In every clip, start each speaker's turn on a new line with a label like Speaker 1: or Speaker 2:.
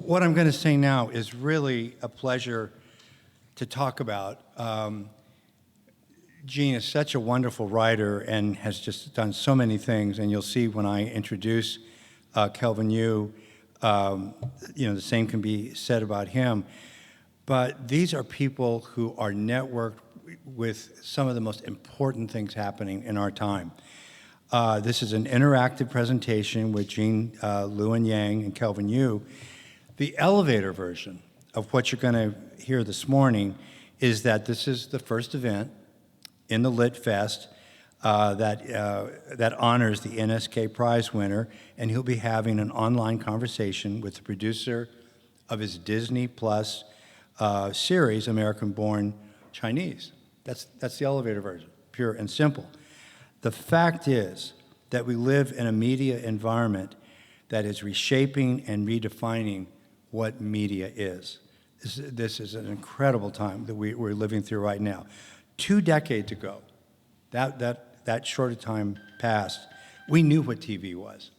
Speaker 1: what I'm going to say now is really a pleasure to talk about. Gene is such a wonderful writer and has just done so many things, and you'll see when I introduce Kelvin Yu, the same can be said about him. But these are people who are networked with some of the most important things happening in our time. This is an interactive presentation with Gene Luen Yang and Kelvin Yu. The elevator version of what you're going to hear this morning is that this is the first event in the Lit Fest that honors the NSK Prize winner, and he'll be having an online conversation with the producer of his Disney Plus series, American Born Chinese. That's the elevator version, pure and simple. The fact is that we live in a media environment that is reshaping and redefining what media is. This is an incredible time that we're living through right now. 2 decades ago, that short a time passed, we knew what TV was.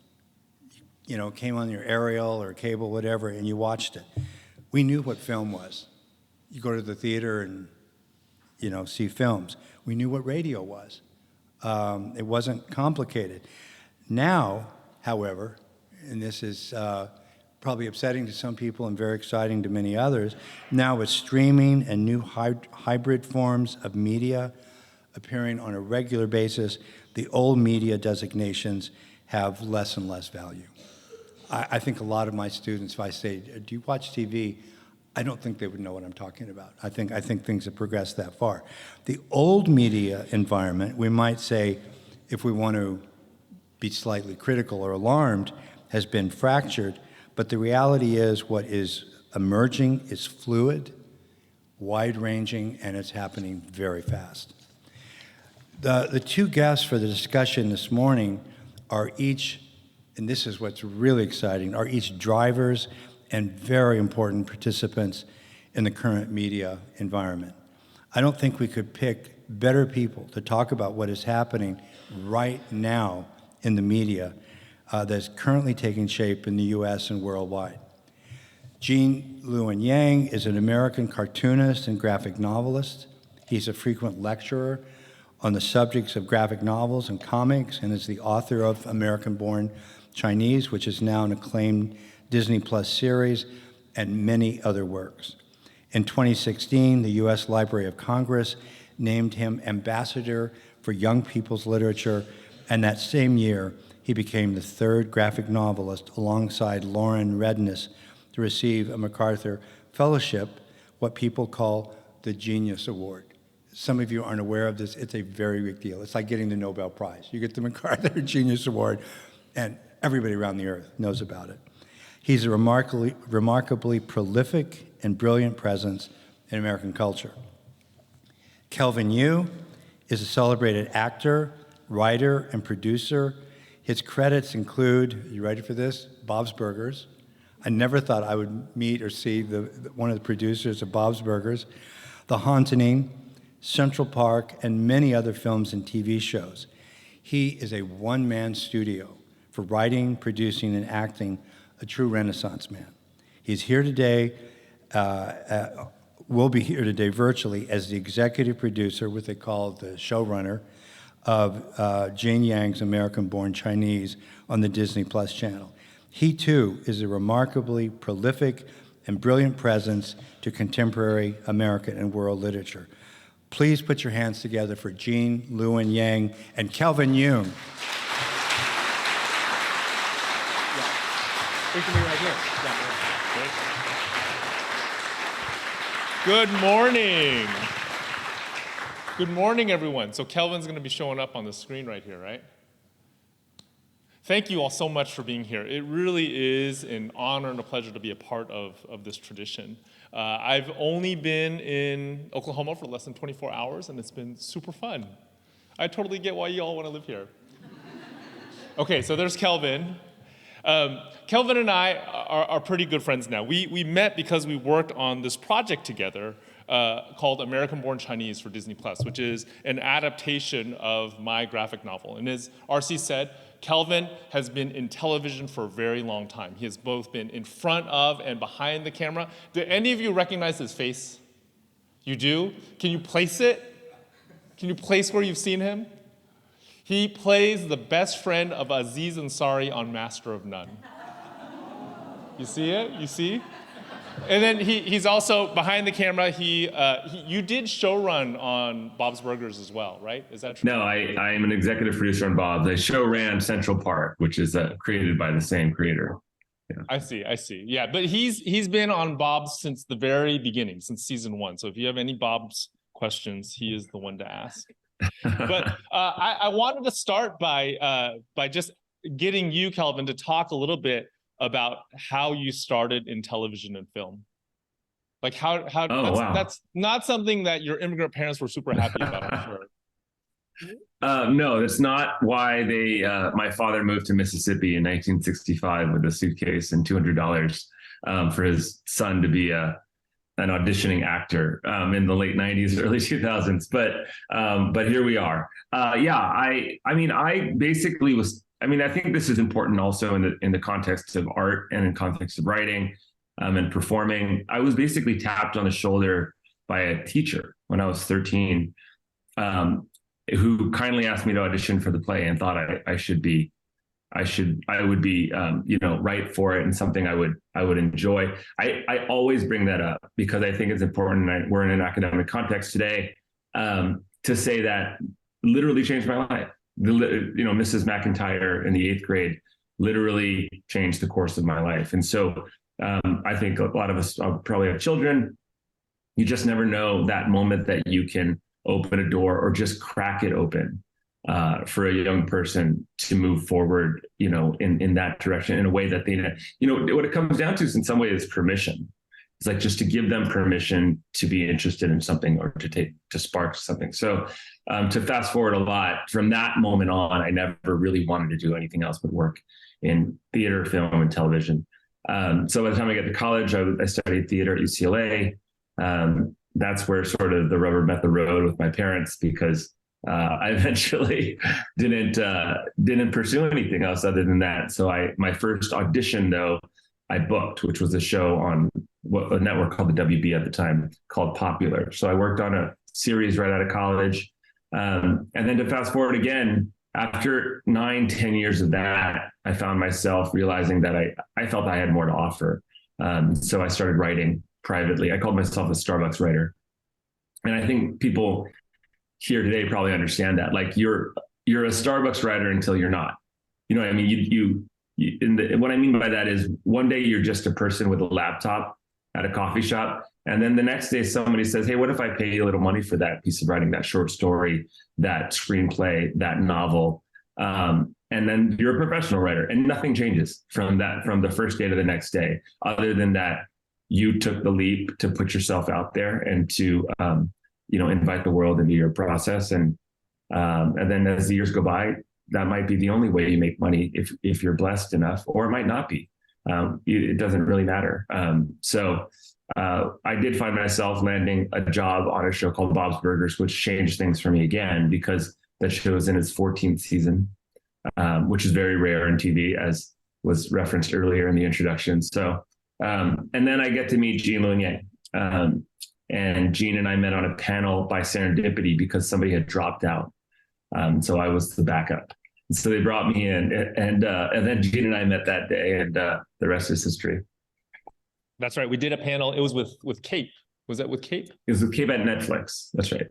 Speaker 1: You know, it came on your aerial or cable, whatever, and you watched it. We knew what film was. You go to the theater and, see films. We knew what radio was. It wasn't complicated. Now, however, and this is probably upsetting to some people and very exciting to many others, now with streaming and new hybrid forms of media appearing on a regular basis, the old media designations have less and less value. I think a lot of my students, if I say, do you watch TV? I don't think they would know what I'm talking about. I think things have progressed that far. The old media environment, we might say, if we want to be slightly critical or alarmed, has been fractured, but the reality is what is emerging is fluid, wide-ranging, and it's happening very fast. The 2 guests for the discussion this morning are each, and this is what's really exciting, are each drivers and very important participants in the current media environment. I don't think we could pick better people to talk about what is happening right now in the media that's currently taking shape in the US and worldwide. Gene Luen Yang is an American cartoonist and graphic novelist. He's a frequent lecturer on the subjects of graphic novels and comics, and is the author of American Born Chinese, which is now an acclaimed Disney Plus series, and many other works. In 2016, the US Library of Congress named him Ambassador for Young People's Literature, and that same year, he became the 3rd graphic novelist alongside Lauren Redniss to receive a MacArthur Fellowship, what people call the Genius Award. Some of you aren't aware of this. It's a very big deal. It's like getting the Nobel Prize. You get the MacArthur Genius Award, and everybody around the earth knows about it. He's a remarkably prolific and brilliant presence in American culture. Kelvin Yu is a celebrated actor, writer, and producer. His credits include, you ready for this? Bob's Burgers. I never thought I would meet or see one of the producers of Bob's Burgers, The Haunting, Central Park, and many other films and TV shows. He is a one-man studio for writing, producing, and acting, a true Renaissance man. He's here today, will be here today virtually as the executive producer, what they call the showrunner, of Gene Yang's American Born Chinese on the Disney Plus channel. He too is a remarkably prolific and brilliant presence to contemporary American and world literature. Please put your hands together for Gene Luen Yang and Kelvin Yu.
Speaker 2: We can be right here. Good morning. Good morning, everyone. So Kelvin's going to be showing up on the screen right here, right? Thank you all so much for being here. It really is an honor and a pleasure to be a part of this tradition. I've only been in Oklahoma for less than 24 hours, and it's been super fun. I totally get why you all want to live here. Okay, so there's Kelvin. Kelvin and I are pretty good friends now. We met because we worked on this project together called American Born Chinese for Disney Plus, which is an adaptation of my graphic novel. And as RC said, Kelvin has been in television for a very long time. He has both been in front of and behind the camera. Do any of you recognize his face? You do? Can you place it? Can you place where you've seen him? He plays the best friend of Aziz Ansari on Master of None. You see it? You see? And then he's also behind the camera. You did showrun on Bob's Burgers as well, right? Is that true?
Speaker 3: No, I'm an executive producer on Bob's. I show ran Central Park, which is created by the same creator. Yeah.
Speaker 2: I see. Yeah, but he's been on Bob's since the very beginning, since season 1. So if you have any Bob's questions, he is the one to ask. But I wanted to start by just getting you, Kelvin, to talk a little bit about how you started in television and film. Like how
Speaker 3: wow.
Speaker 2: That's not something that your immigrant parents were super happy about, I'm sure.
Speaker 3: No, that's not why my father moved to Mississippi in 1965 with a suitcase and $200 for his son to be an auditioning actor in the late 90s, early 2000s. But here we are. I basically was. I think this is important also in the context of art and in context of writing and performing. I was basically tapped on the shoulder by a teacher when I was 13, who kindly asked me to audition for the play and thought I would be right for it and something I would enjoy. I always bring that up because I think it's important. We're in an academic context today to say that literally changed my life. Mrs. McIntyre in the 8th grade literally changed the course of my life. And so I think a lot of us probably have children. You just never know that moment that you can open a door or just crack it open for a young person to move forward, in that direction in a way that they, what it comes down to is in some way is permission. It's like just to give them permission to be interested in something or to spark something. So to fast forward a lot from that moment on, I never really wanted to do anything else but work in theater, film, and television. So by the time I got to college, I studied theater at UCLA. That's where sort of the rubber met the road with my parents because I eventually didn't pursue anything else other than that. So my first audition though, I booked, which was a show on a network called the WB at the time called Popular. So I worked on a series right out of college. And then to fast forward again, after 9-10 years of that, I found myself realizing that I felt I had more to offer. So I started writing privately. I called myself a Starbucks writer. And I think people here today probably understand that. Like you're a Starbucks writer until you're not. You know what I mean? What I mean by that is one day you're just a person with a laptop at a coffee shop. And then the next day somebody says, hey, what if I pay you a little money for that piece of writing, that short story, that screenplay, that novel? And then you're a professional writer and nothing changes from the first day to the next day, other than that you took the leap to put yourself out there and to, invite the world into your process. And then as the years go by, that might be the only way you make money if you're blessed enough, or it might not be. It doesn't really matter. So I did find myself landing a job on a show called Bob's Burgers, which changed things for me again, because that show is in its 14th season, which is very rare in TV, as was referenced earlier in the introduction. So, and then I get to meet Gene Luen Yang. And Gene and I met on a panel by serendipity because somebody had dropped out. So I was the backup. So they brought me in, and then Gene and I met that day, and the rest is history.
Speaker 2: That's right. We did a panel. It was with Cape. Was that with Cape?
Speaker 3: It was with Cape at Netflix. That's right.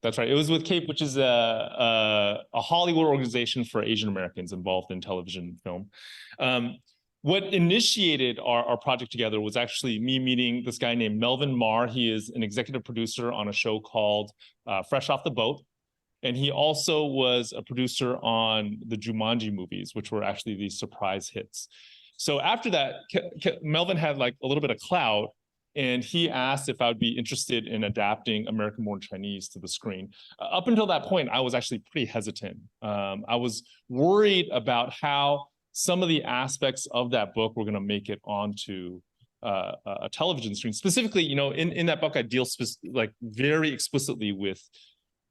Speaker 2: That's right. It was with Cape, which is a Hollywood organization for Asian Americans involved in television and film. What initiated our project together was actually me meeting this guy named Melvin Marr. He is an executive producer on a show called Fresh Off the Boat. And he also was a producer on the Jumanji movies, which were actually these surprise hits. So after that, Melvin had like a little bit of clout, and he asked if I would be interested in adapting American Born Chinese to the screen. Up until that point, I was actually pretty hesitant. I was worried about how some of the aspects of that book were going to make it onto a television screen. Specifically, in that book, I deal very explicitly with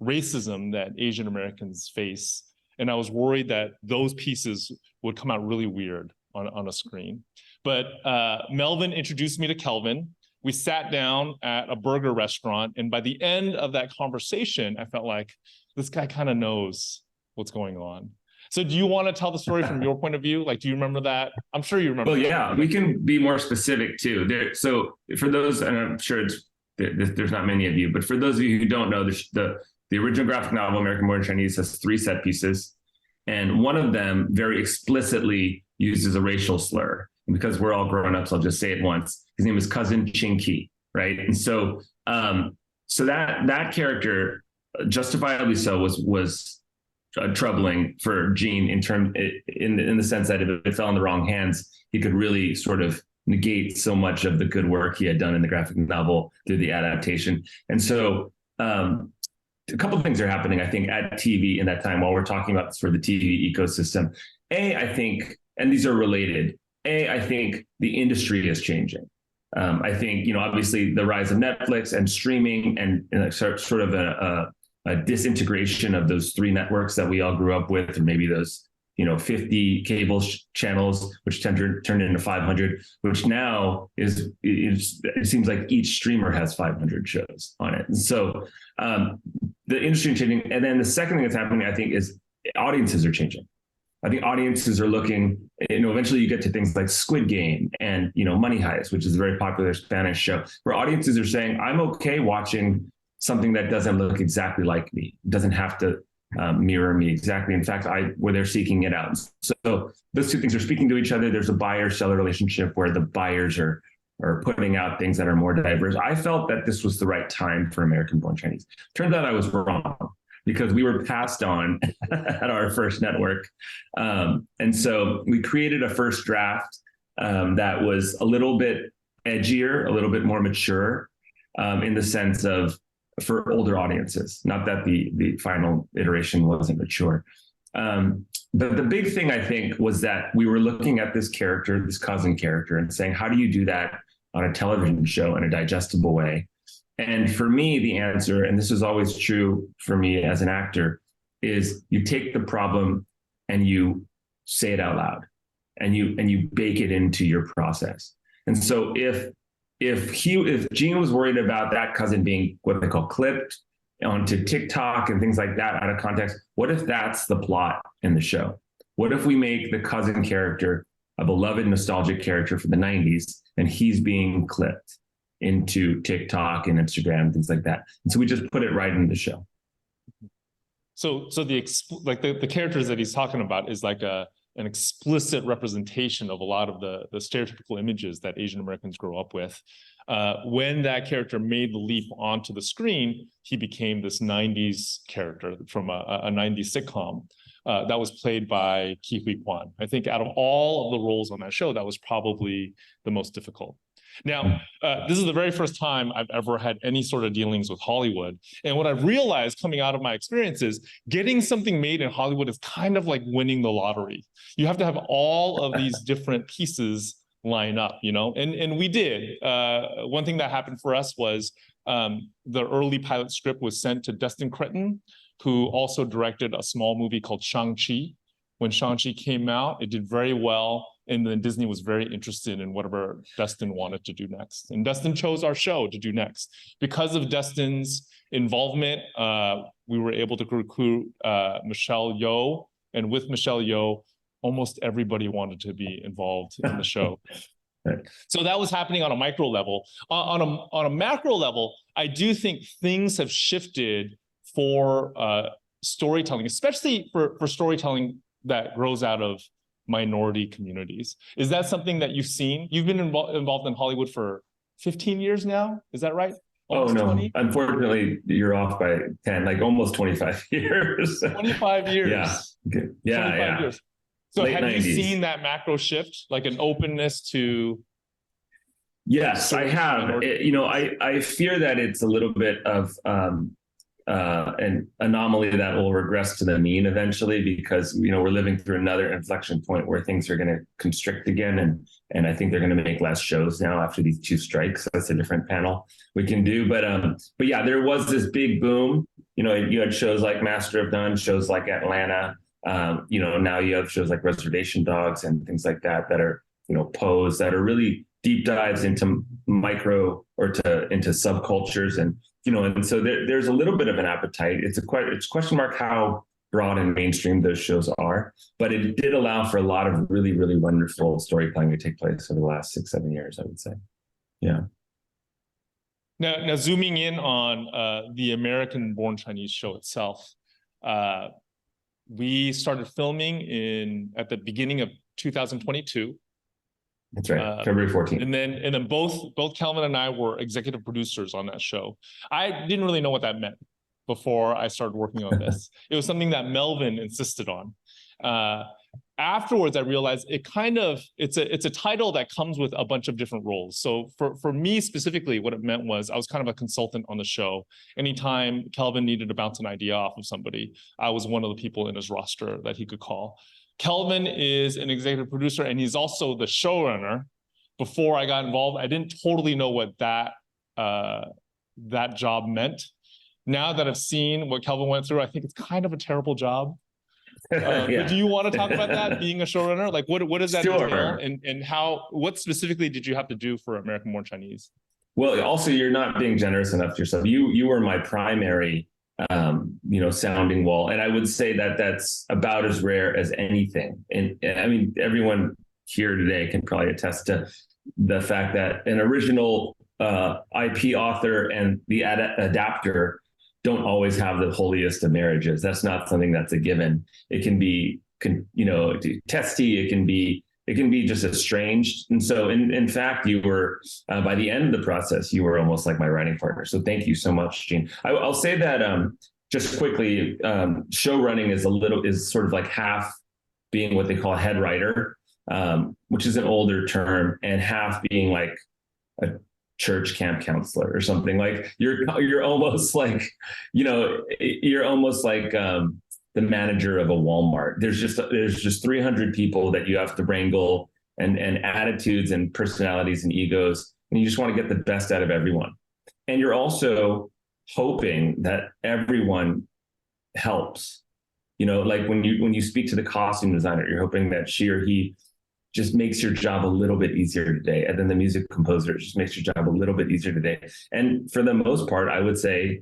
Speaker 2: racism that Asian Americans face and I was worried that those pieces would come out really weird on a screen. But Melvin introduced me to Kelvin. We sat down at a burger restaurant, and by the end of that conversation, I felt like this guy kind of knows what's going on. So do you want to tell the story from your point of view? Like, do you remember that? I'm sure you remember.
Speaker 3: Well,
Speaker 2: that.
Speaker 3: yeah, we can be more specific too. So for those, and I'm sure there's not many of you, but for those of you who don't know, the original graphic novel, American Born Chinese, has 3 set pieces. And one of them very explicitly uses a racial slur. And because we're all grown-ups, I'll just say it once. His name is Cousin Chinky, right? And so that character, justifiably so, was troubling for Gene in the sense that if it fell in the wrong hands, he could really sort of negate so much of the good work he had done in the graphic novel through the adaptation. And so a couple of things are happening, I think, at TV in that time while we're talking about sort of the TV ecosystem. I think, and these are related, I think the industry is changing. I think, obviously the rise of Netflix and streaming and sort of a disintegration of those 3 networks that we all grew up with, or maybe those 50 cable channels, which turned into 500, which now it seems like each streamer has 500 shows on it. And so the industry is changing. And then the second thing that's happening, I think, is audiences are changing. I think audiences are looking, eventually you get to things like Squid Game and, Money Heist, which is a very popular Spanish show, where audiences are saying, I'm okay watching something that doesn't look exactly like me. It doesn't have to mirror me exactly. In fact, where they're seeking it out. So those 2 things are speaking to each other. There's a buyer-seller relationship where the buyers are putting out things that are more diverse. I felt that this was the right time for American Born Chinese. Turns out I was wrong, because we were passed on at our first network. And so we created a first draft that was a little bit edgier, a little bit more mature in the sense of for older audiences. Not that the final iteration wasn't mature. But the big thing, I think, was that we were looking at this character, this cousin character, and saying, how do you do that on a television show in a digestible way? And for me, the answer, and this is always true for me as an actor, is you take the problem and you say it out loud, and you bake it into your process. And so if Gene was worried about that cousin being what they call clipped onto TikTok and things like that out of context, what if that's the plot in the show? What if we make the cousin character a beloved nostalgic character for the 90s, and he's being clipped into TikTok and Instagram, things like that? And so we just put it right in the show.
Speaker 2: So the characters that he's talking about is like an explicit representation of a lot of the stereotypical images that Asian Americans grow up with. When that character made the leap onto the screen, he became this 90s character from a 90s sitcom that was played by Ke Huy Quan. I think out of all of the roles on that show, that was probably the most difficult. Now, this is the very first time I've ever had any sort of dealings with Hollywood. And what I've realized coming out of my experience is getting something made in Hollywood is kind of like winning the lottery. You have to have all of these different pieces line up, and we did. One thing that happened for us was the early pilot script was sent to Destin Cretton, who also directed a small movie called Shang-Chi. When Shang-Chi came out, it did very well. And then Disney was very interested in whatever Destin wanted to do next. And Destin chose our show to do next. Because of Destin's involvement, we were able to recruit Michelle Yeoh. And with Michelle Yeoh, almost everybody wanted to be involved in the show. So that was happening on a micro level. On a macro level, I do think things have shifted for storytelling, especially for storytelling that grows out of minority communities. Is that something that you've seen? You've been involved in Hollywood for 15 years now, is that right? Almost 20?
Speaker 3: Unfortunately, you're off by 10, like almost 25 years.
Speaker 2: 25 years.
Speaker 3: Yeah. Okay. Yeah.
Speaker 2: 25 years. So
Speaker 3: Late
Speaker 2: have
Speaker 3: 90s.
Speaker 2: you seen that macro shift, like an openness to?
Speaker 3: Yes, I have. I fear that it's a little bit of an anomaly that will regress to the mean eventually, because we're living through another inflection point where things are going to constrict again, and I think they're going to make less shows now after these 2 strikes. That's a different panel we can do, but yeah, there was this big boom. You had shows like Master of None, shows like Atlanta, Now you have shows like Reservation Dogs and things like that that are, Pose, that are really deep dives into micro or into subcultures. And so there's a little bit of an appetite. It's question mark how broad and mainstream those shows are, but it did allow for a lot of really, really wonderful storytelling to take place over the last 6-7 years, I would say. Yeah.
Speaker 2: Now zooming in on the American-born Chinese show itself, we started filming at the beginning of 2022.
Speaker 3: That's right, February 14th.
Speaker 2: And then both Kelvin and I were executive producers on that show. I didn't really know what that meant before I started working on this. It was something that Melvin insisted on. Afterwards, I realized it's a title that comes with a bunch of different roles. So for me specifically, what it meant was I was kind of a consultant on the show. Anytime Kelvin needed to bounce an idea off of somebody, I was one of the people in his roster that he could call. Kelvin is an executive producer, and he's also the showrunner. Before I got involved, I didn't totally know what that job meant. Now that I've seen what Kelvin went through, I think it's kind of a terrible job.
Speaker 3: Yeah.
Speaker 2: But do you want to talk about that, being a showrunner? Like, what does that
Speaker 3: Sure.
Speaker 2: entail? And what specifically did you have to do for American-born Chinese?
Speaker 3: Well, also, you're not being generous enough to yourself. You were my primary, sounding wall. And I would say that that's about as rare as anything. And I mean, everyone here today can probably attest to the fact that an original IP author and the adapter don't always have the holiest of marriages. That's not something that's a given. It can be, testy. It can be just estranged. And so in fact, you were, by the end of the process, you were almost like my writing partner. So thank you so much, Gene. I'll say that just quickly, show running is sort of like half being what they call a head writer, which is an older term, and half being like a church camp counselor or something. Like you're almost like, you're almost like the manager of a Walmart. There's just 300 people that you have to wrangle, and attitudes and personalities and egos, and you just want to get the best out of everyone. And you're also hoping that everyone helps. Like when you speak to the costume designer, you're hoping that she or he just makes your job a little bit easier today. And then the music composer just makes your job a little bit easier today. And for the most part, I would say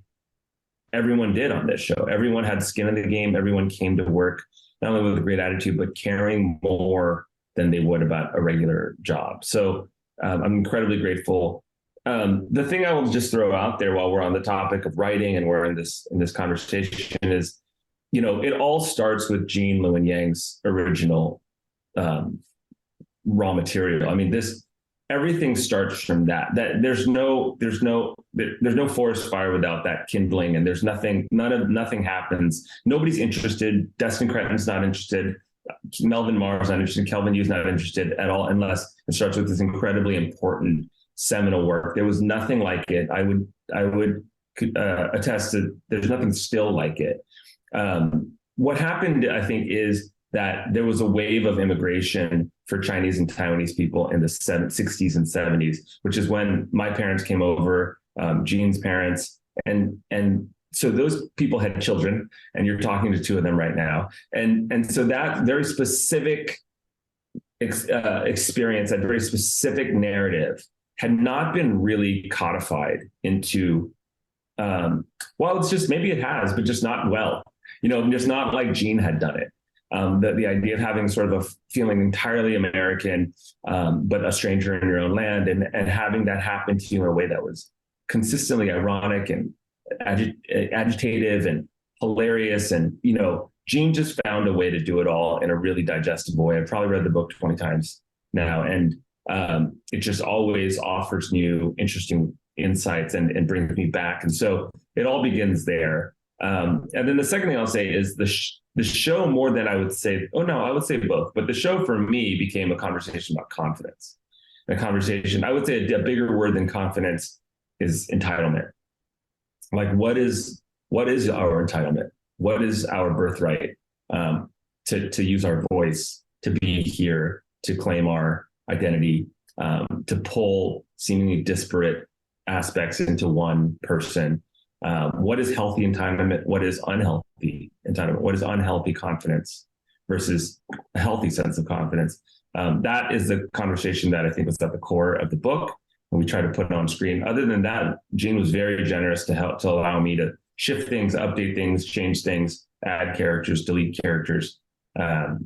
Speaker 3: everyone did on this show. Everyone had skin in the game. Everyone came to work, not only with a great attitude, but caring more than they would about a regular job. So I'm incredibly grateful. The thing I will just throw out there while we're on the topic of writing and we're in this conversation is, it all starts with Gene Luen Yang's original raw material. I mean, everything starts from that there's no forest fire without that kindling, and nothing happens. Nobody's interested. Destin Cretton's not interested. Melvin Marr's not interested. Kelvin Yu's not interested at all, unless it starts with this incredibly important seminal work. There was nothing like it. I would attest that there's nothing still like it. What happened, I think, is that there was a wave of immigration for Chinese and Taiwanese people in the 60s and 70s, which is when my parents came over, Gene's parents, and so those people had children, and you're talking to two of them right now. And so that very specific experience, that very specific narrative had not been really codified into, it's just, maybe it has, but just not well, just not like Gene had done it. The idea of having sort of a feeling entirely American, but a stranger in your own land, and having that happen to you in a way that was consistently ironic and agitative and hilarious. And, Gene just found a way to do it all in a really digestible way. I've probably read the book 20 times now, and it just always offers new, interesting insights and brings me back. And so it all begins there. And then the second thing I'll say is the show, more than I would say, I would say both, but the show for me became a conversation about confidence. A conversation, I would say a bigger word than confidence is entitlement. Like, what is our entitlement? What is our birthright? To use our voice, to be here, to claim our identity, to pull seemingly disparate aspects into one person, What is healthy entitlement? What is unhealthy entitlement? What is unhealthy confidence versus a healthy sense of confidence? That is the conversation that I think was at the core of the book, and we try to put it on screen. Other than that, Gene was very generous to allow me to shift things, update things, change things, add characters, delete characters.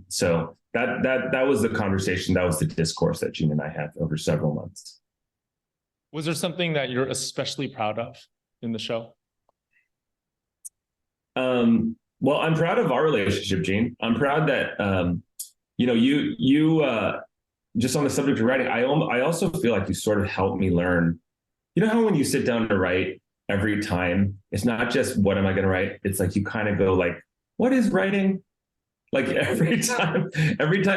Speaker 3: So that was the conversation. That was the discourse that Gene and I had over several months.
Speaker 2: Was there something that you're especially proud of in the show?
Speaker 3: Well, I'm proud of our relationship, Gene. I'm proud that you just on the subject of writing. I also feel like you sort of helped me learn. You know how when you sit down to write, every time it's not just what am I going to write. It's like you kind of go like, what is writing? Like every time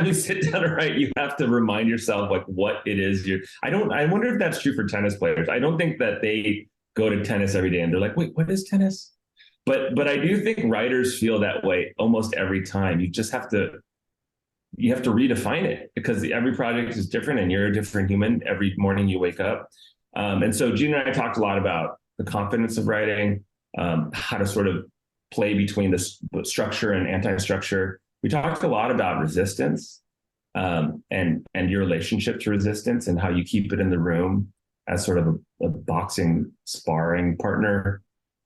Speaker 3: you sit down to write, you have to remind yourself like what it is. I wonder if that's true for tennis players. I don't think that they go to tennis every day and they're like, wait, what is tennis? But I do think writers feel that way almost every time. You just have to redefine it because every project is different and you're a different human every morning you wake up. And so Gene and I talked a lot about the confidence of writing, how to sort of play between the structure and anti-structure. We talked a lot about resistance and your relationship to resistance and how you keep it in the room as sort of a boxing sparring partner.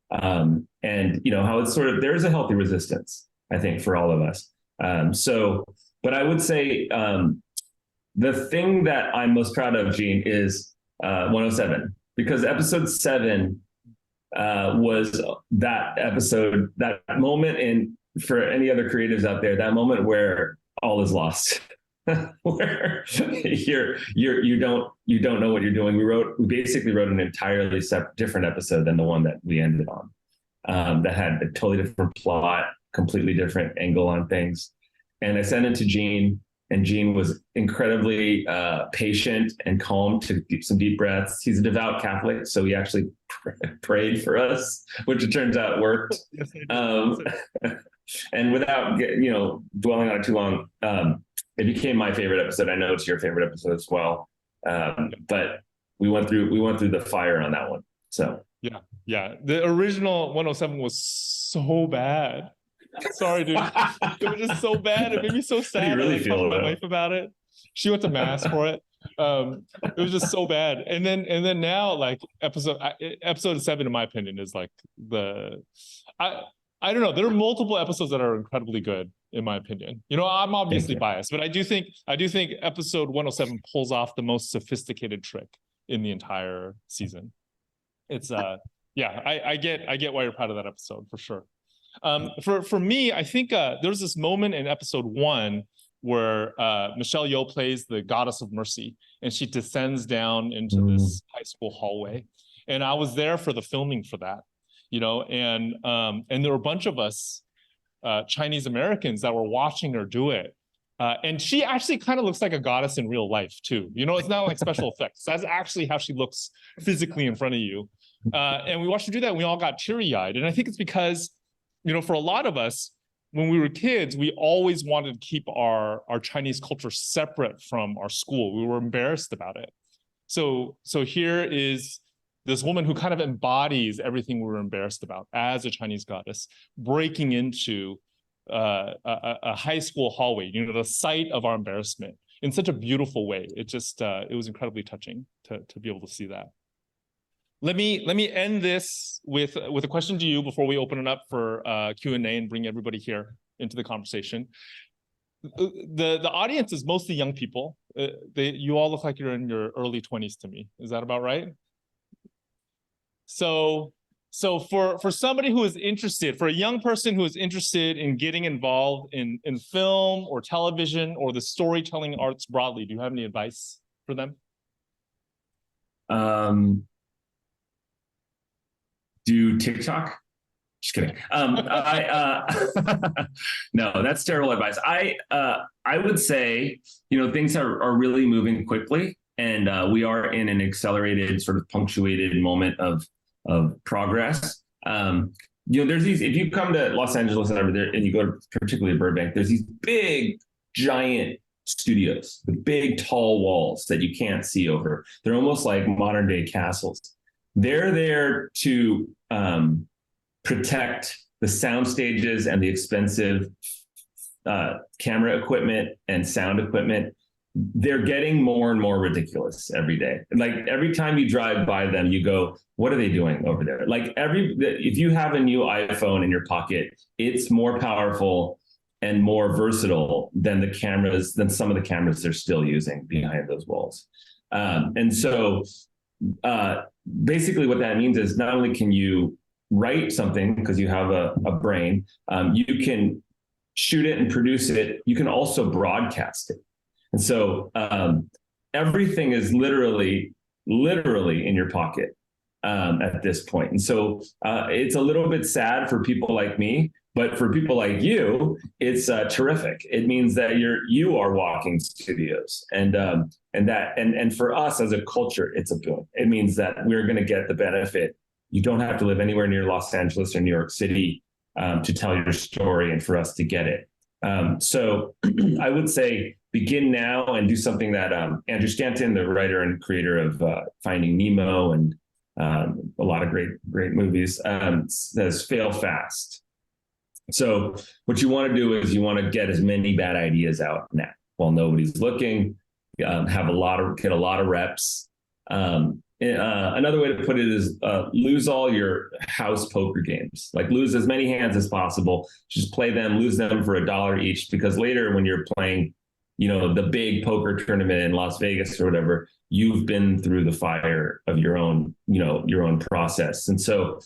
Speaker 3: And how it's sort of, there's a healthy resistance, I think, for all of us. But I would say the thing that I'm most proud of, Gene, is 107, because episode 7 was that episode, that moment for any other creatives out there, that moment where all is lost, where you don't know what you're doing. We basically wrote an entirely different episode than the one that we ended on, that had a totally different plot, completely different angle on things. And I sent it to Gene, and Gene was incredibly patient and calm to do some deep breaths. He's a devout Catholic, so he actually prayed for us, which it turns out worked.
Speaker 2: Yes,
Speaker 3: And without dwelling on it too long, it became my favorite episode. I know it's your favorite episode as well, but we went through the fire on that one. So
Speaker 2: yeah. The original 107 was so bad. Sorry, dude. It was just so bad. It made me so sad.
Speaker 3: How do you really feel
Speaker 2: I talked to
Speaker 3: about
Speaker 2: my wife about it. She went to mass for it. It was just so bad. And then now, like episode 7, in my opinion, is like I don't know. There are multiple episodes that are incredibly good, in my opinion. I'm obviously biased, but I do think episode 107 pulls off the most sophisticated trick in the entire season. It's I get why you're proud of that episode for sure. For me, I think there was this moment in episode 1 where Michelle Yeoh plays the goddess of mercy, and she descends down into this high school hallway. And I was there for the filming for that, and there were a bunch of us Chinese Americans that were watching her do it. And she actually kind of looks like a goddess in real life too. It's not like special effects. That's actually how she looks physically in front of you. And we watched her do that, and we all got teary-eyed. And I think it's because for a lot of us, when we were kids, we always wanted to keep our Chinese culture separate from our school. We were embarrassed about it. So here is this woman who kind of embodies everything we were embarrassed about as a Chinese goddess, breaking into a high school hallway, the site of our embarrassment, in such a beautiful way. It just it was incredibly touching to be able to see that. Let me end this with a question to you before we open it up for Q&A and bring everybody here into the conversation. The audience is mostly young people. You all look like you're in your early 20s to me. Is that about right? So for somebody who is interested, for a young person who is interested in getting involved in film or television or the storytelling arts broadly, do you have any advice for them?
Speaker 3: Do TikTok? Just kidding. No, that's terrible advice. I would say, things are really moving quickly, and we are in an accelerated, sort of punctuated moment of progress. There's these. If you come to Los Angeles and you go to particularly Burbank, there's these big, giant studios with big, tall walls that you can't see over. They're almost like modern day castles. They're there to protect the sound stages and the expensive camera equipment and sound equipment. They're getting more and more ridiculous every day. Like every time you drive by them, you go, what are they doing over there? Like if you have a new iPhone in your pocket, it's more powerful and more versatile than some of the cameras they're still using behind those walls. And so basically what that means is not only can you write something because you have a brain, you can shoot it and produce it. You can also broadcast it. And so everything is literally in your pocket at this point. And so it's a little bit sad for people like me, but for people like you, it's terrific. It means that you are walking studios, and for us as a culture, it's a boon. It means that we're going to get the benefit. You don't have to live anywhere near Los Angeles or New York City to tell your story and for us to get it. So I would say begin now and do something that Andrew Stanton, the writer and creator of Finding Nemo and a lot of great movies, says fail fast. So what you want to do is you want to get as many bad ideas out now while nobody's looking, get a lot of reps. Another way to put it is lose all your house poker games. Like lose as many hands as possible. Just play them, lose them for $1 each, because later when you're playing, the big poker tournament in Las Vegas or whatever, you've been through the fire of your own process. And so,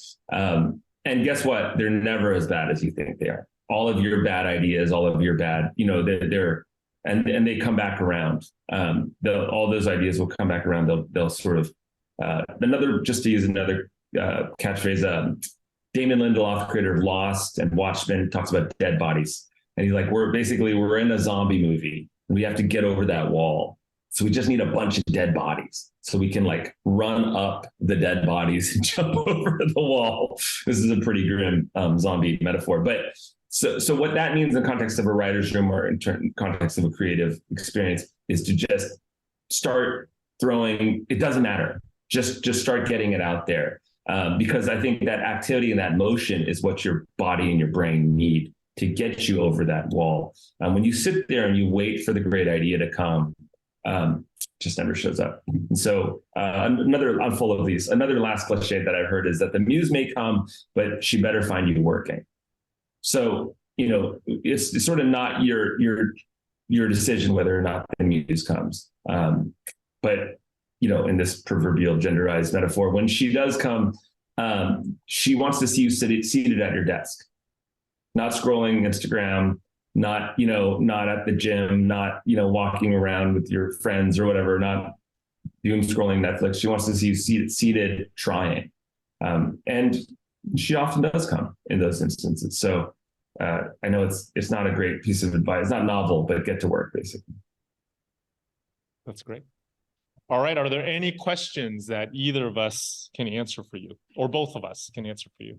Speaker 3: and guess what? They're never as bad as you think they are. All of your bad ideas, all of your bad, and they come back around. All those ideas will come back around. They'll sort of, just to use another catchphrase, Damon Lindelof, creator of Lost and Watchmen, talks about dead bodies. And he's like, we're in a zombie movie. We have to get over that wall. So we just need a bunch of dead bodies so we can run up the dead bodies and jump over the wall. This is a pretty grim zombie metaphor. But so what that means in context of a writer's room or in context of a creative experience is to just start throwing, it doesn't matter. Just start getting it out there. Because I think that activity and that motion is what your body and your brain need to get you over that wall. When you sit there and you wait for the great idea to come, just never shows up. And so I'm full of these. Another last cliche that I've heard is that the muse may come, but she better find you working. So, it's sort of not your decision whether or not the muse comes. But in this proverbial genderized metaphor, when she does come, she wants to see you seated at your desk, not scrolling Instagram, not at the gym, not, walking around with your friends or whatever, not doom scrolling Netflix. She wants to see you seated trying. And she often does come in those instances. So I know it's not a great piece of advice. It's not novel, but get to work, basically.
Speaker 2: That's great. All right. Are there any questions that either of us can answer for you, or both of us can answer for you?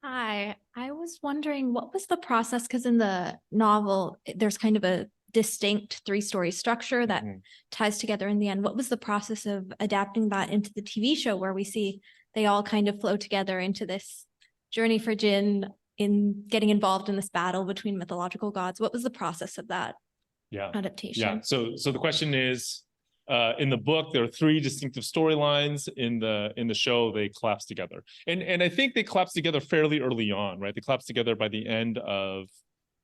Speaker 4: Hi, I was wondering what was the process, because in the novel, there's kind of a distinct three-story structure that ties together in the end. What was the process of adapting that into the TV show, where we see they all kind of flow together into this journey for Jin in getting involved in this battle between mythological gods? What was the process of that adaptation?
Speaker 2: Yeah. So the question is, in the book, there are 3 distinctive storylines. In the show, they collapse together, and I think they collapse together fairly early on, right? They collapse together by the end of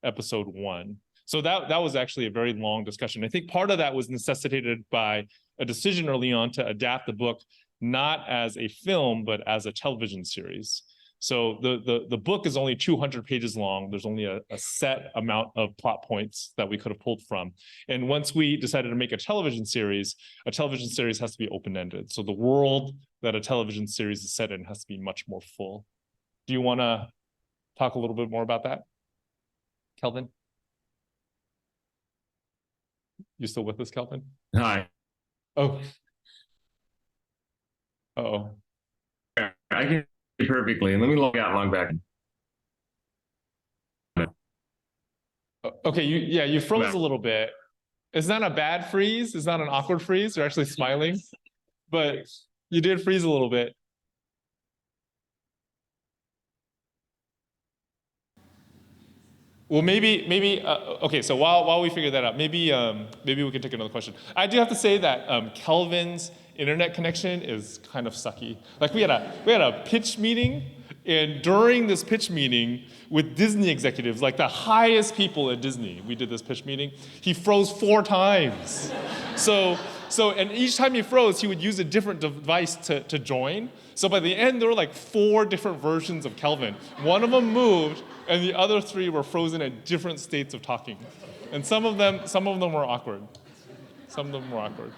Speaker 2: episode 1. So that was actually a very long discussion. I think part of that was necessitated by a decision early on to adapt the book not as a film but as a television series. So the book is only 200 pages long. There's only a set amount of plot points that we could have pulled from. And once we decided to make a television series has to be open-ended. So the world that a television series is set in has to be much more full. Do you want to talk a little bit more about that, Kelvin? You still with us, Kelvin?
Speaker 3: Hi.
Speaker 2: Oh. Uh-oh.
Speaker 3: I can hear you perfectly. And let me log back.
Speaker 2: Okay, you froze a little bit. It's not a bad freeze. It's not an awkward freeze. You're actually smiling, but you did freeze a little bit. Well, maybe. Okay. So while we figure that out, maybe we can take another question. I do have to say that Kelvin's internet connection is kind of sucky. Like we had a pitch meeting, and during this pitch meeting with Disney executives, like the highest people at Disney, we did this pitch meeting. He froze 4 times. And each time he froze, he would use a different device to join. So by the end, there were like 4 different versions of Kelvin. One of them moved, and the other 3 were frozen at different states of talking. And some of them were awkward. Some of them were awkward.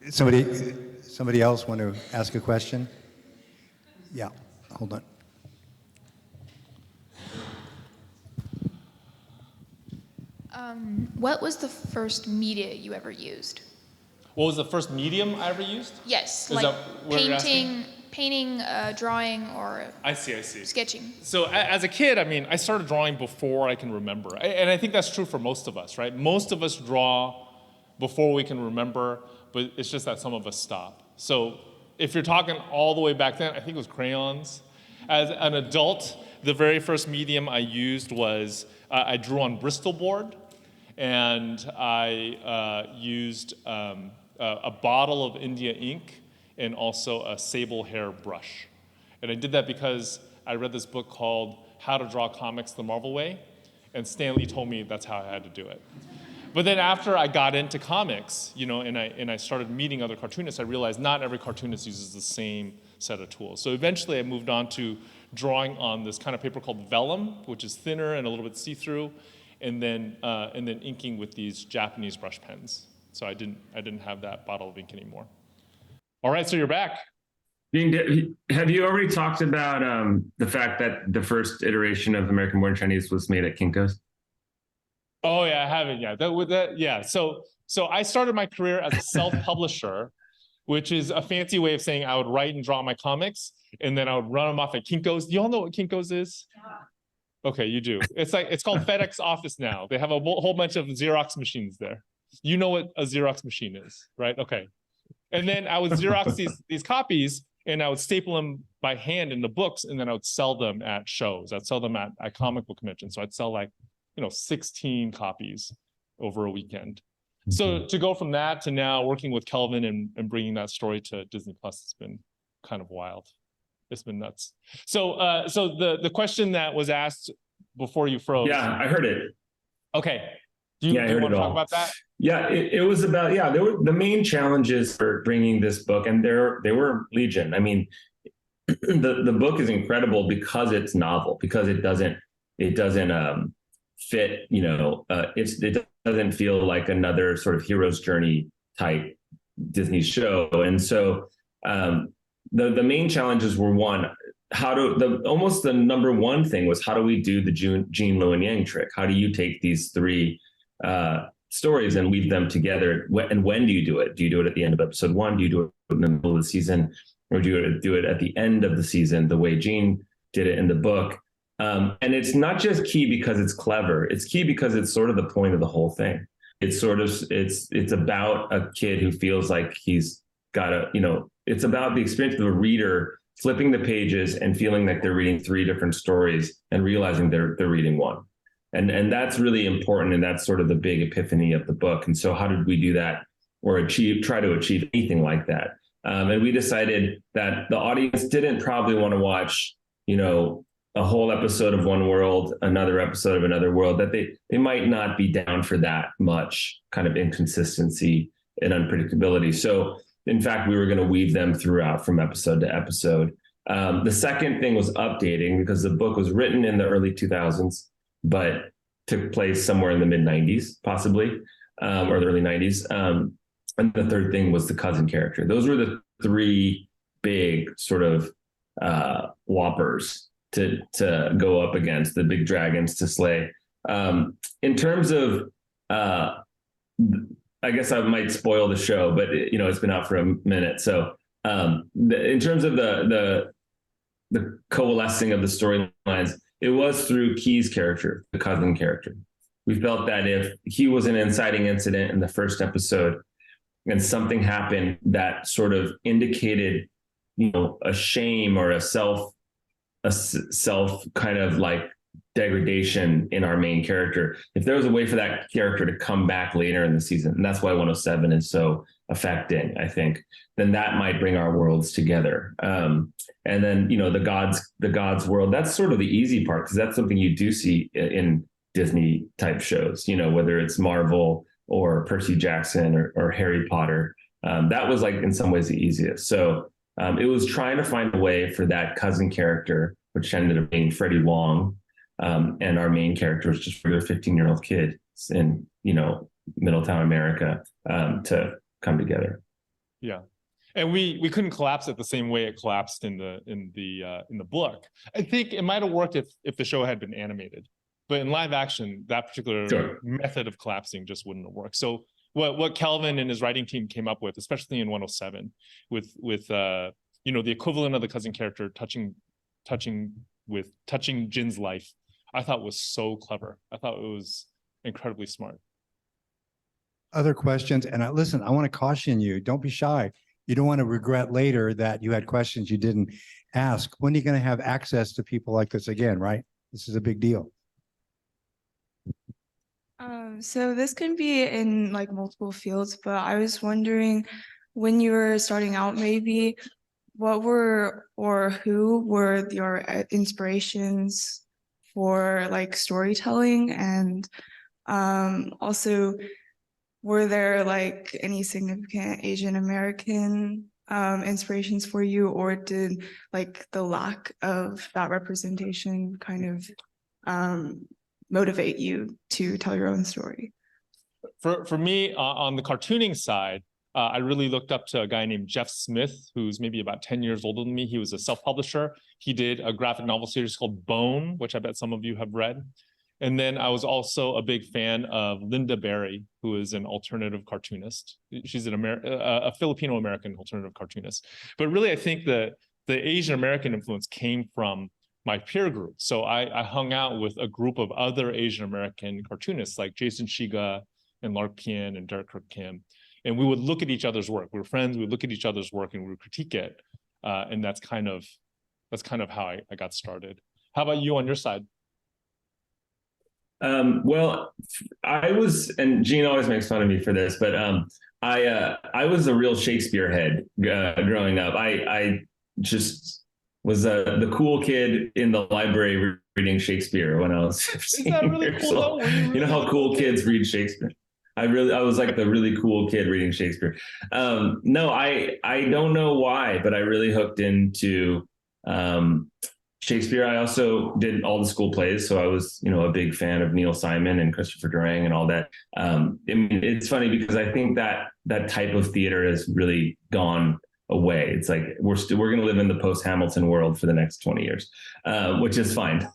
Speaker 1: Somebody else want to ask a question? Yeah, hold on.
Speaker 5: What was the first media you ever used?
Speaker 2: What was the first medium I ever used?
Speaker 5: Yes,
Speaker 2: Is
Speaker 5: like
Speaker 2: that what you're asking?
Speaker 5: painting, drawing, or
Speaker 2: I see.
Speaker 5: sketching.
Speaker 2: So as a kid, I mean, I started drawing before I can remember. And I think that's true for most of us, right? Most of us draw before we can remember, but it's just that some of us stop. So if you're talking all the way back then, I think it was crayons. As an adult, the very first medium I used was I drew on Bristol board, and I used a bottle of India ink and also a sable hair brush. And I did that because I read this book called How to Draw Comics the Marvel Way, and Stan Lee told me that's how I had to do it. But then after I got into comics, and I started meeting other cartoonists, I realized not every cartoonist uses the same set of tools. So eventually I moved on to drawing on this kind of paper called vellum, which is thinner and a little bit see-through, and then inking with these Japanese brush pens. So I didn't have that bottle of ink anymore. All right, so you're back.
Speaker 3: Have you already talked about the fact that the first iteration of American Born Chinese was made at Kinko's?
Speaker 2: Oh yeah, I haven't yet. Yeah. So I started my career as a self-publisher, which is a fancy way of saying I would write and draw my comics, and then I would run them off at Kinko's. Do y'all know what Kinko's is? Okay, you do. It's called FedEx Office now. They have a whole bunch of Xerox machines there. You know what a Xerox machine is, right? Okay. And then I would Xerox these copies, and I would staple them by hand into books, and then I would sell them at shows. I'd sell them at comic book conventions. So I'd sell 16 copies over a weekend. So to go from that to now working with Kelvin and bringing that story to Disney Plus has been kind of wild. It's been nuts. So the question that was asked before you froze.
Speaker 3: Yeah, I heard it.
Speaker 2: Okay. Do you want to talk about that?
Speaker 3: Yeah, it was about, there were the main challenges for bringing this book, and they were legion. I mean, the book is incredible because it's novel, because it doesn't fit, it doesn't feel like another sort of hero's journey type Disney show. And so the main challenges were, one, almost the number one thing was, how do we do the Gene Luen Yang trick? How do you take these 3 stories and weave them together? And when do you do it? Do you do it at the end of episode 1? Do you do it in the middle of the season? Or do you do it at the end of the season, the way Gene did it in the book? And it's not just key because it's clever. It's key because it's sort of the point of the whole thing. It's about a kid who feels like he's got it's about the experience of a reader flipping the pages and feeling like they're reading 3 different stories and realizing they're reading one. And that's really important. And that's sort of the big epiphany of the book. And so how did we do that or try to achieve anything like that? And we decided that the audience didn't probably want to watch, a whole episode of one world, another episode of another world, that they might not be down for that much kind of inconsistency and unpredictability. So in fact, we were going to weave them throughout from episode to episode. The second thing was updating, because the book was written in the early 2000s, but took place somewhere in the mid 90s, possibly, or the early 90s. And the third thing was the cousin character. Those were the 3 big sort of whoppers to go up against, the big dragons to slay. In terms of, I guess I might spoil the show, but it's been out for a minute. So in terms of the coalescing of the storylines, it was through Key's character, the cousin character. we felt that if he was an inciting incident in the first episode and something happened that sort of indicated, a shame or a self kind of like degradation in our main character, if there was a way for that character to come back later in the season, and that's why 107 is so affecting, I think, then that might bring our worlds together. And then, the gods world, that's sort of the easy part, because that's something you do see in Disney type shows, whether it's Marvel or Percy Jackson or Harry Potter. That was like in some ways the easiest. So it was trying to find a way for that cousin character, which ended up being Freddie Wong, and our main character was just a 15-year-old kid in, Middletown, America, to come together.
Speaker 2: Yeah. And we couldn't collapse it the same way it collapsed in the book. I think it might have worked if the show had been animated, but in live action, that particular method of collapsing just wouldn't have worked. So what Kelvin and his writing team came up with, especially in 107, with the equivalent of the cousin character touching Jin's life, I thought was so clever. I thought it was incredibly smart.
Speaker 1: Other questions? And listen, I want to caution you, don't be shy. You don't want to regret later that you had questions you didn't ask. When are you going to have access to people like this again, right? This is a big deal.
Speaker 6: So this can be in like multiple fields, but I was wondering, when you were starting out, maybe what were or who were your inspirations for like storytelling, and also were there like any significant Asian American inspirations for you, or did like the lack of that representation kind of motivate you to tell your own story?
Speaker 2: For me, on the cartooning side, I really looked up to a guy named Jeff Smith, who's maybe about 10 years older than me. He was a self-publisher. He did a graphic novel series called Bone, which I bet some of you have read. And then I was also a big fan of Linda Berry, who is an alternative cartoonist. She's a Filipino-American alternative cartoonist. But really, I think the Asian American influence came from my peer group. So I hung out with a group of other Asian American cartoonists like Jason Shiga and Lark Pien and Derek Kirk Kim. And we would look at each other's work. We were friends, we would look at each other's work and we would critique it. And that's kind of how I got started. How about you on your side?
Speaker 3: Well, I was, and Gene always makes fun of me for this, but I was a real Shakespeare head growing up. I just was the cool kid in the library reading Shakespeare when I was 15
Speaker 2: Is that really
Speaker 3: years
Speaker 2: cool
Speaker 3: old.
Speaker 2: though?
Speaker 3: You know how cool kids read Shakespeare? I was like the really cool kid reading Shakespeare. No, I don't know why, but I really hooked into Shakespeare. I also did all the school plays, so I was, a big fan of Neil Simon and Christopher Durang and all that. I mean, it's funny because I think that type of theater has really gone away. It's like we're going to live in the post-Hamilton world for the next 20 years, which is fine.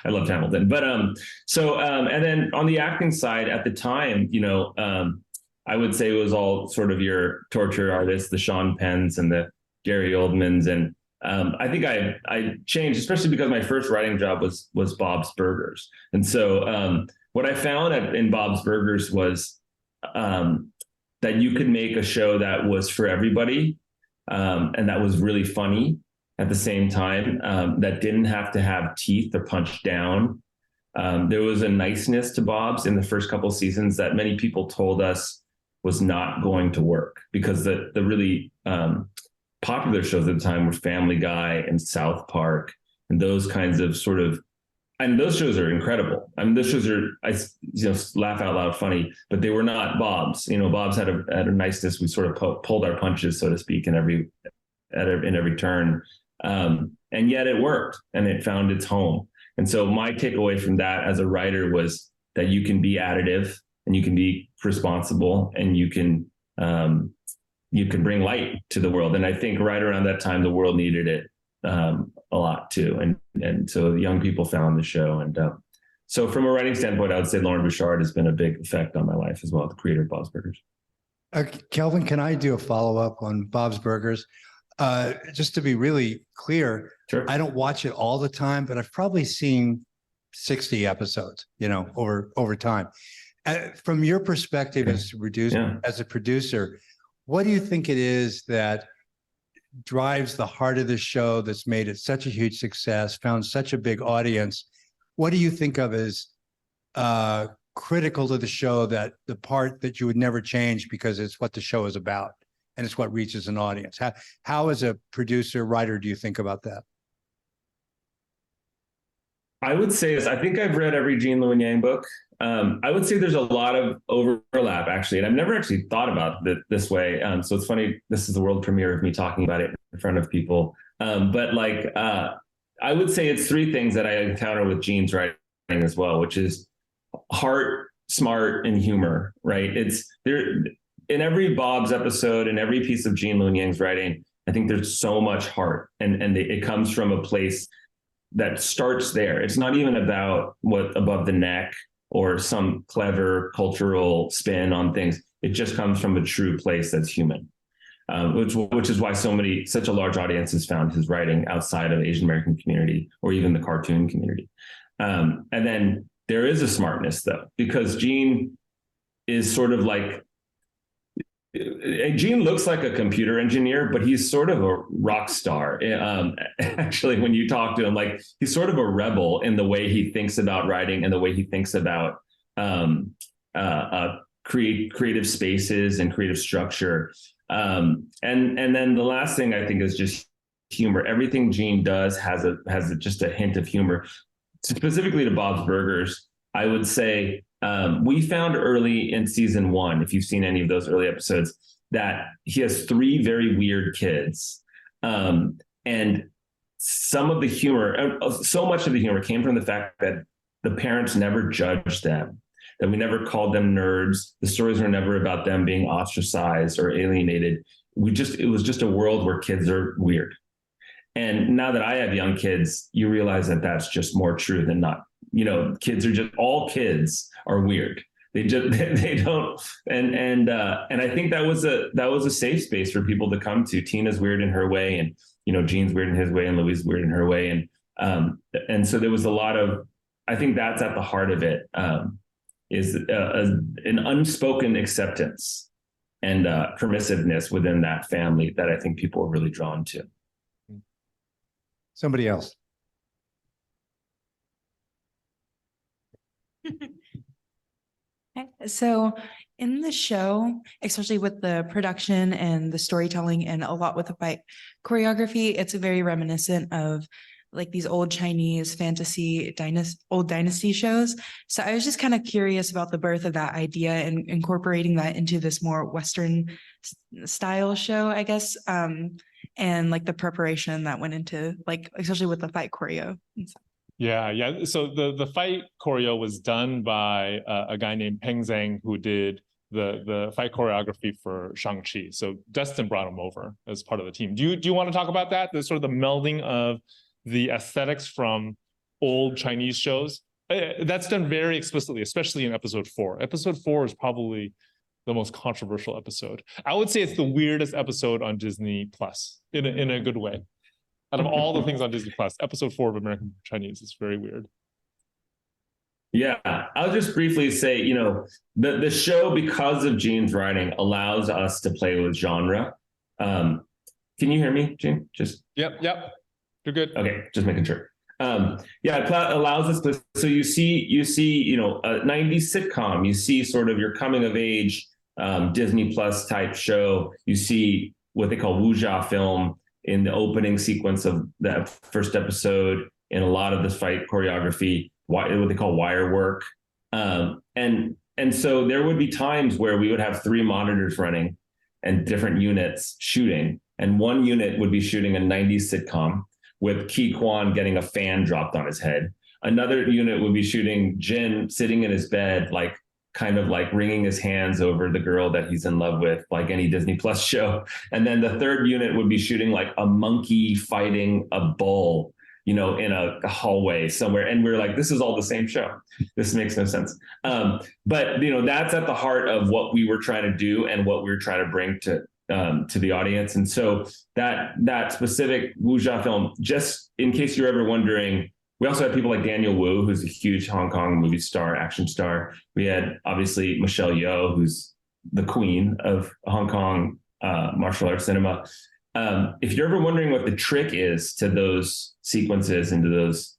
Speaker 3: I loved Hamilton, but and then on the acting side at the time, I would say it was all sort of your torture artists, the Sean Penns and the Gary Oldmans, and I think I changed, especially because my first writing job was Bob's Burgers, and so what I found in Bob's Burgers was that you could make a show that was for everybody. And that was really funny at the same time, that didn't have to have teeth or punch down. There was a niceness to Bob's in the first couple of seasons that many people told us was not going to work, because the really popular shows at the time were Family Guy and South Park and those kinds of sort of, and those shows are incredible. I mean, those shows are, laugh out loud funny, but they were not Bob's. Bob's had a niceness. We sort of pulled our punches, so to speak, in every turn, and yet it worked and it found its home. And so my takeaway from that as a writer was that you can be additive and you can be responsible and you can bring light to the world. And I think right around that time, the world needed it a lot too, and so young people found the show, and so from a writing standpoint, I would say Lauren Bouchard has been a big effect on my life as well, the creator of Bob's Burgers.
Speaker 1: Kelvin, can I do a follow-up on Bob's Burgers? Just to be really clear,
Speaker 3: Sure.
Speaker 1: I don't watch it all the time, but I've probably seen 60 episodes, over time. From your perspective as a producer, what do you think it is that drives the heart of the show that's made it such a huge success, found such a big audience? What do you think of as critical to the show, that the part that you would never change because it's what the show is about and it's what reaches an audience? How as a producer, writer, do you think about that?
Speaker 3: I would say this. I think I've read every Gene Luen Yang book. I would say there's a lot of overlap, actually, and I've never actually thought about it this way. So it's funny. This is the world premiere of me talking about it in front of people. But I would say it's three things that I encounter with Gene's writing as well, which is heart, smart, and humor. Right? It's there in every Bob's episode, in every piece of Gene Luen Yang's writing. I think there's so much heart, and it comes from a place that starts there. It's not even about what above the neck or some clever cultural spin on things. It just comes from a true place that's human, which is why such a large audience has found his writing outside of Asian American community or even the cartoon community. And then there is a smartness, though, because Gene is sort of like, Gene looks like a computer engineer, but he's sort of a rock star. Actually, when you talk to him, like, he's sort of a rebel in the way he thinks about writing and the way he thinks about creative spaces and creative structure. And then the last thing I think is just humor. Everything Gene does has just a hint of humor. Specifically to Bob's Burgers, I would say, we found early in season 1, if you've seen any of those early episodes, that he has 3 very weird kids. And some of the humor, so much of the humor came from the fact that the parents never judged them, that we never called them nerds. The stories were never about them being ostracized or alienated. It was just a world where kids are weird. And now that I have young kids, you realize that that's just more true than not. Kids are just, all kids are weird. They don't. And I think that was a safe space for people to come to. Tina's weird in her way, and Gene's weird in his way, and Louis is weird in her way. And so there was a lot of, I think that's at the heart of it, is an unspoken acceptance and permissiveness within that family that I think people are really drawn to.
Speaker 1: Somebody else.
Speaker 7: Okay. So in the show, especially with the production and the storytelling and a lot with the fight choreography, it's very reminiscent of like these old Chinese fantasy old dynasty shows. So I was just kind of curious about the birth of that idea and incorporating that into this more Western style show, I guess. And like the preparation that went into, like, especially with the fight choreo and stuff.
Speaker 2: Yeah. So the fight choreo was done by a guy named Peng Zhang, who did the fight choreography for Shang-Chi. So Dustin brought him over as part of the team. Do you want to talk about that? The sort of the melding of the aesthetics from old Chinese shows. That's done very explicitly, especially in episode 4. Episode 4 is probably the most controversial episode. I would say it's the weirdest episode on Disney Plus in a good way. Out of all the things on Disney Plus, episode 4 of American Chinese is very weird.
Speaker 3: Yeah, I'll just briefly say, the show, because of Gene's writing, allows us to play with genre. Can you hear me, Gene?
Speaker 2: Yep. You're good.
Speaker 3: Okay, just making sure. It allows us to. So you see, a 90s sitcom. You see sort of your coming of age Disney Plus type show. You see what they call wuxia film in the opening sequence of that first episode, in a lot of this fight choreography, what they call wire work. And so there would be times where we would have 3 monitors running and different units shooting. And one unit would be shooting a 90s sitcom with Ki Kwan getting a fan dropped on his head. Another unit would be shooting Jin sitting in his bed, kind of wringing his hands over the girl that he's in love with, like any Disney Plus show. And then the third unit would be shooting like a monkey fighting a bull, in a hallway somewhere. And we're like, this is all the same show. This makes no sense. But that's at the heart of what we were trying to do and what we were trying to bring to the audience. And so that specific wuxia film, just in case you're ever wondering, We also had people like Daniel Wu, who's a huge Hong Kong movie star, action star. We had obviously Michelle Yeoh, who's the queen of Hong Kong martial arts cinema. If you're ever wondering what the trick is to those sequences and to those,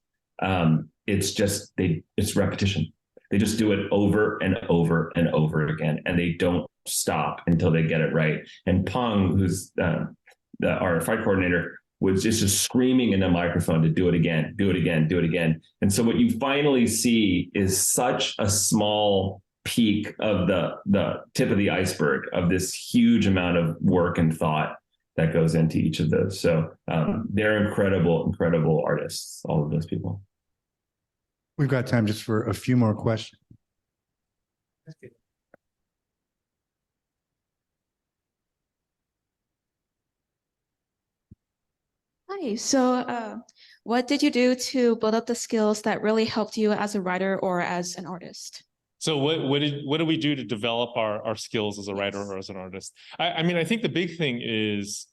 Speaker 3: it's repetition. They just do it over and over and over again, and they don't stop until they get it right. And Peng, who's our fight coordinator, was just screaming in the microphone to do it again, do it again, do it again. And so what you finally see is such a small peak of the tip of the iceberg of this huge amount of work and thought that goes into each of those. So they're incredible artists, all of those people.
Speaker 1: We've got time just for a few more questions.
Speaker 8: Hi. So, what did you do to build up the skills that really helped you as a writer or as an artist?
Speaker 2: So what do we do to develop our skills as a writer or as an artist? I mean, I think the big thing is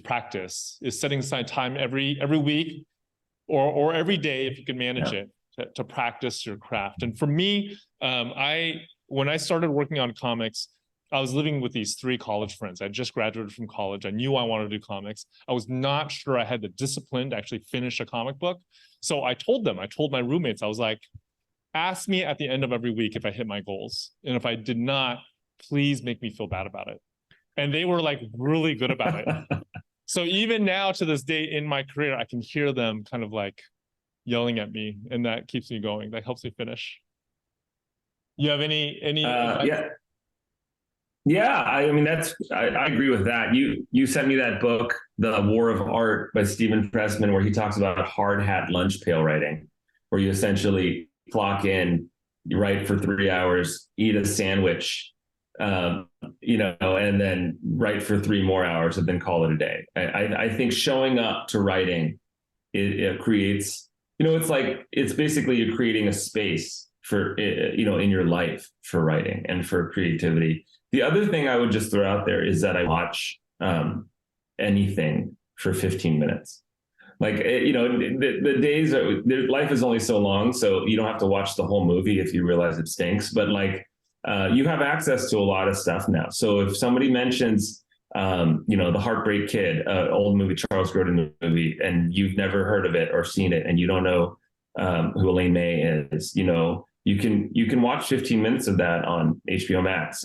Speaker 2: practice, is setting aside time every week or every day if you can manage it to practice your craft. And for me, when I started working on comics, I was living with these 3 college friends. I just graduated from college. I knew I wanted to do comics. I was not sure I had the discipline to actually finish a comic book. So I told my roommates, I was like, ask me at the end of every week if I hit my goals. And if I did not, please make me feel bad about it. And they were like really good about it. So even now to this day in my career, I can hear them kind of like yelling at me, and that keeps me going. That helps me finish. You have any
Speaker 3: Yeah, I mean, I agree with that. You sent me that book, The War of Art by Stephen Pressman, where he talks about hard hat lunch pail writing, where you essentially clock in, you write for 3 hours, eat a sandwich, and then write for 3 more hours and then call it a day. I think showing up to writing, it creates, it's basically you're creating a space for, in your life for writing and for creativity. The other thing I would just throw out there is that I watch anything for 15 minutes. Like, the days are, life is only so long, so you don't have to watch the whole movie if you realize it stinks. But you have access to a lot of stuff now. So if somebody mentions, The Heartbreak Kid, old movie, Charles Grodin movie, and you've never heard of it or seen it, and you don't know who Elaine May is, you can watch 15 minutes of that on HBO Max.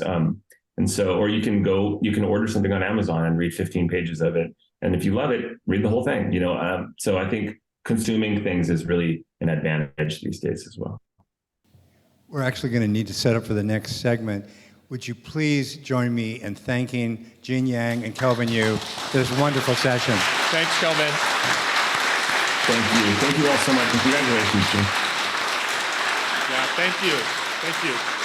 Speaker 3: And so, or you can order something on Amazon and read 15 pages of it. And if you love it, read the whole thing, so I think consuming things is really an advantage these days as well.
Speaker 1: We're actually going to need to set up for the next segment. Would you please join me in thanking Gene Yang and Kelvin Yu for this wonderful session?
Speaker 2: Thanks, Kelvin.
Speaker 3: Thank you. Thank you all so much. And congratulations, Gene.
Speaker 2: Yeah, thank you. Thank you.